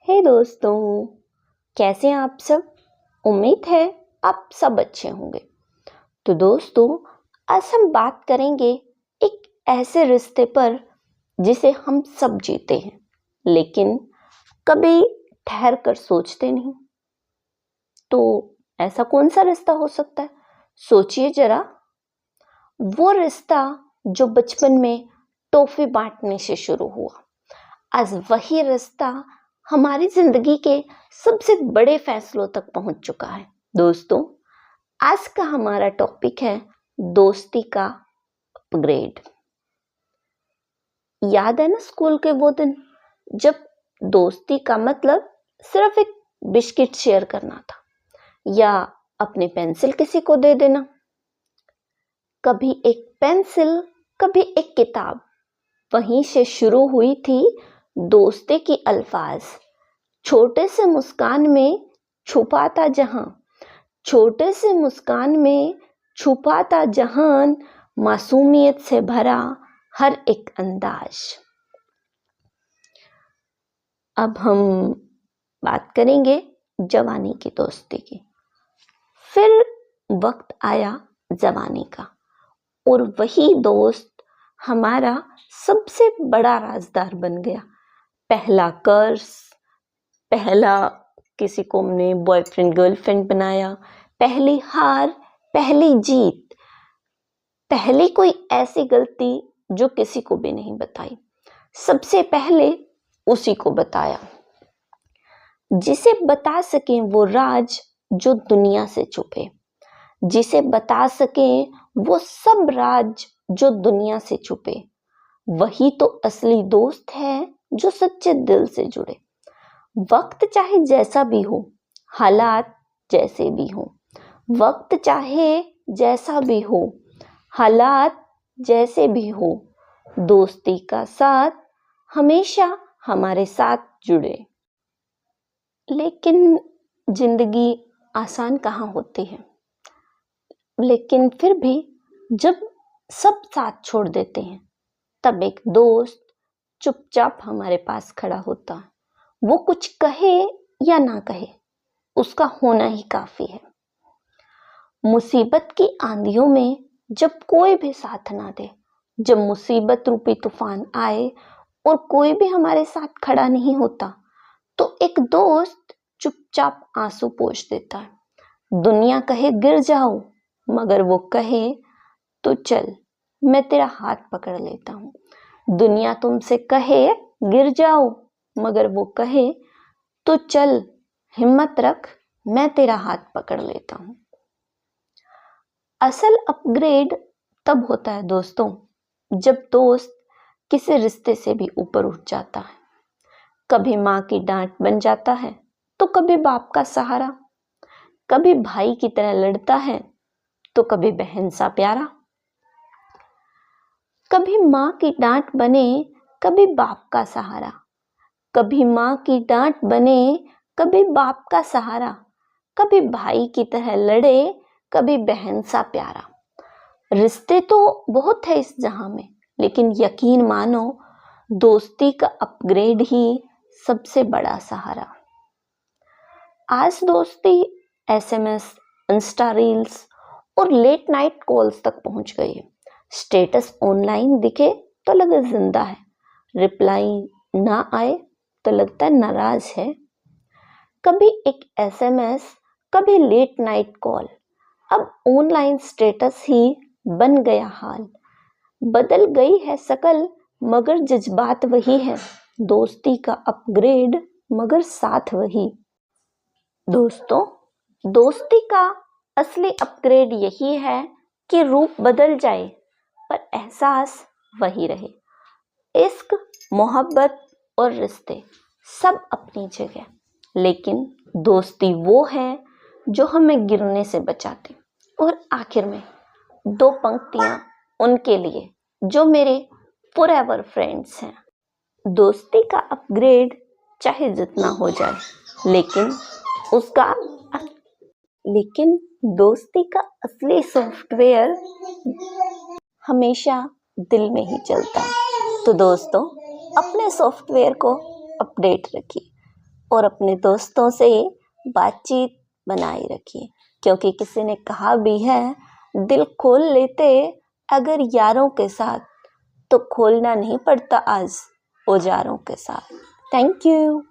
हे दोस्तों, कैसे हैं आप सब। उम्मीद है आप सब अच्छे होंगे। तो दोस्तों, आज हम बात करेंगे एक ऐसे रिश्ते पर जिसे हम सब जीते हैं, लेकिन कभी ठहर कर सोचते नहीं। तो ऐसा कौन सा रिश्ता हो सकता है? सोचिए जरा। वो रिश्ता जो बचपन में टॉफी बांटने से शुरू हुआ, आज वही रिश्ता हमारी जिंदगी के सबसे बड़े फैसलों तक पहुंच चुका है। दोस्तों, आज का हमारा टॉपिक है दोस्ती का अपग्रेड। याद है ना स्कूल के वो दिन जब दोस्ती का मतलब सिर्फ एक बिस्किट शेयर करना था या अपनी पेंसिल किसी को दे देना। कभी एक पेंसिल, कभी एक किताब, वहीं से शुरू हुई थी दोस्ती की अल्फाज। छोटे से मुस्कान में छुपा था जहां, छोटे से मुस्कान में छुपा था जहान, मासूमियत से भरा हर एक अंदाज। अब हम बात करेंगे जवानी की दोस्ती की। फिर वक्त आया जवानी का, और वही दोस्त हमारा सबसे बड़ा राजदार बन गया। पहला कर्ज, पहला किसी को हमने बॉयफ्रेंड गर्लफ्रेंड बनाया, पहली हार, पहली जीत, पहली कोई ऐसी गलती जो किसी को भी नहीं बताई, सबसे पहले उसी को बताया, जिसे बता सके वो राज जो दुनिया से छुपे, जिसे बता सके वो सब राज जो दुनिया से छुपे। वही तो असली दोस्त है जो सच्चे दिल से जुड़े। वक्त चाहे जैसा भी हो, हालात जैसे भी हो, वक्त चाहे जैसा भी हो, हालात जैसे भी हो, दोस्ती का साथ हमेशा हमारे साथ जुड़े। लेकिन जिंदगी आसान कहाँ होती है। लेकिन फिर भी जब सब साथ छोड़ देते हैं, तब एक दोस्त चुपचाप हमारे पास खड़ा होता है। वो कुछ कहे या ना कहे, उसका होना ही काफी है। मुसीबत की आंधियों में जब कोई भी साथ ना दे, जब मुसीबत रूपी तूफान आए और कोई भी हमारे साथ खड़ा नहीं होता, तो एक दोस्त चुपचाप आंसू पोंछ देता है। दुनिया कहे गिर जाओ, मगर वो कहे तो चल, मैं तेरा हाथ पकड़ लेता हूँ। दुनिया तुमसे कहे गिर जाओ, मगर वो कहे तो चल, हिम्मत रख, मैं तेरा हाथ पकड़ लेता हूँ। असल अपग्रेड तब होता है दोस्तों, जब दोस्त किसी रिश्ते से भी ऊपर उठ जाता है। कभी माँ की डांट बन जाता है, तो कभी बाप का सहारा, कभी भाई की तरह लड़ता है, तो कभी बहन सा प्यारा। कभी माँ की डांट बने, कभी बाप का सहारा, कभी माँ की डांट बने, कभी बाप का सहारा, कभी भाई की तरह लड़े, कभी बहन सा प्यारा। रिश्ते तो बहुत है इस जहां में, लेकिन यकीन मानो दोस्ती का अपग्रेड ही सबसे बड़ा सहारा। आज दोस्ती एसएमएस, इंस्टा रील्स और लेट नाइट कॉल्स तक पहुंच गई है। स्टेटस ऑनलाइन दिखे तो लगे जिंदा है, रिप्लाई ना आए तो लगता है नाराज है। कभी एक एसएमएस, कभी लेट नाइट कॉल, अब ऑनलाइन स्टेटस ही बन गया हाल। बदल गई है शकल, मगर जज्बात वही है। दोस्ती का अपग्रेड, मगर साथ वही। दोस्तों, दोस्ती का असली अपग्रेड यही है कि रूप बदल जाए पर एहसास वही रहे। इश्क, मोहब्बत और रिश्ते सब अपनी जगह, लेकिन दोस्ती वो है जो हमें गिरने से बचाती। और आखिर में दो पंक्तियां उनके लिए जो मेरे फॉरएवर फ्रेंड्स हैं। दोस्ती का अपग्रेड चाहे जितना हो जाए, लेकिन दोस्ती का असली सॉफ्टवेयर हमेशा दिल में ही चलता है। तो दोस्तों, अपने सॉफ्टवेयर को अपडेट रखिए और अपने दोस्तों से बातचीत बनाए रखिए, क्योंकि किसी ने कहा भी है, दिल खोल लेते अगर यारों के साथ, तो खोलना नहीं पड़ता आज औजारों के साथ। Thank you.